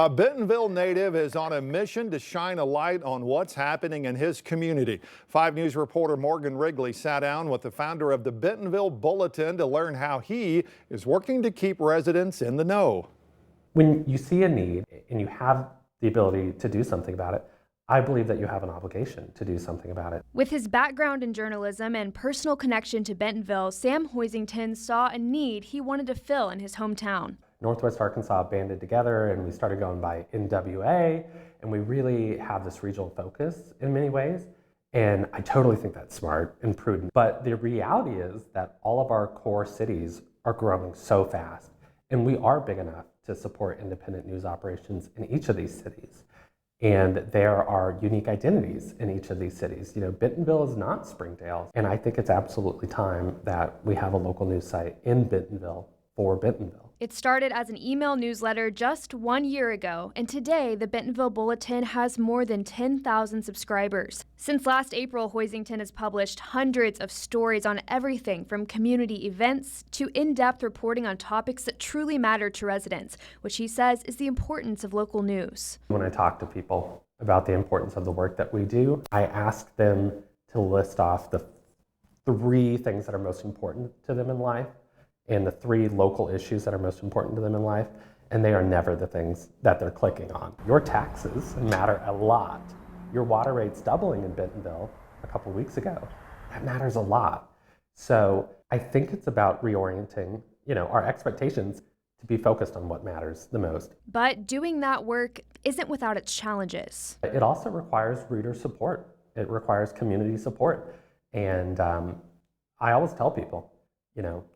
A Bentonville native is on a mission to shine a light on what's happening in his community. 5 News reporter Morgan Wrigley sat down with the founder of the Bentonville Bulletin to learn how he is working to keep residents in the know. When you see a need and you have the ability to do something about it, I believe that you have an obligation to do something about it. With his background in journalism and personal connection to Bentonville, Sam Hoisington saw a need he wanted to fill in his hometown. Northwest Arkansas banded together and we started going by NWA, and we really have this regional focus in many ways. And I totally think that's smart and prudent. But the reality is that all of our core cities are growing so fast, and we are big enough to support independent news operations in each of these cities. And there are unique identities in each of these cities. You know, Bentonville is not Springdale. And I think it's absolutely time that we have a local news site in Bentonville for Bentonville. It started as an email newsletter just 1 year ago, and today the Bentonville Bulletin has more than 10,000 subscribers. Since last April, Hoisington has published hundreds of stories on everything from community events to in-depth reporting on topics that truly matter to residents, which he says is the importance of local news. When I talk to people about the importance of the work that we do, I ask them to list off the 3 things that are most important to them in life, and the 3 local issues that are most important to them in life, and they are never the things that they're clicking on. Your taxes matter a lot. Your water rate's doubling in Bentonville a couple weeks ago. That matters a lot. So I think it's about reorienting, our expectations to be focused on what matters the most. But doing that work isn't without its challenges. It also requires reader support. It requires community support. And I always tell people,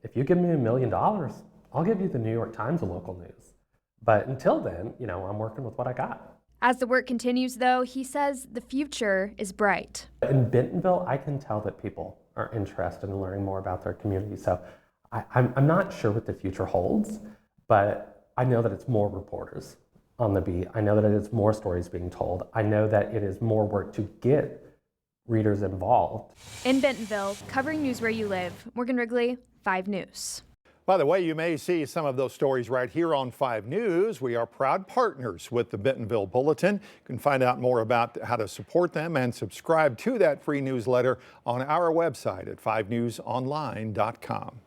if you give me $1 million, I'll give you the New York Times of local news. But until then, I'm working with what I got. As the work continues, though, he says the future is bright. In Bentonville, I can tell that people are interested in learning more about their community. So I'm not sure what the future holds, but I know that it's more reporters on the beat. I know that it is more stories being told. I know that it is more work to get readers involved. In Bentonville, covering news where you live, Morgan Wrigley, 5 News. By the way, you may see some of those stories right here on 5 News. We are proud partners with the Bentonville Bulletin. You can find out more about how to support them and subscribe to that free newsletter on our website at 5newsonline.com.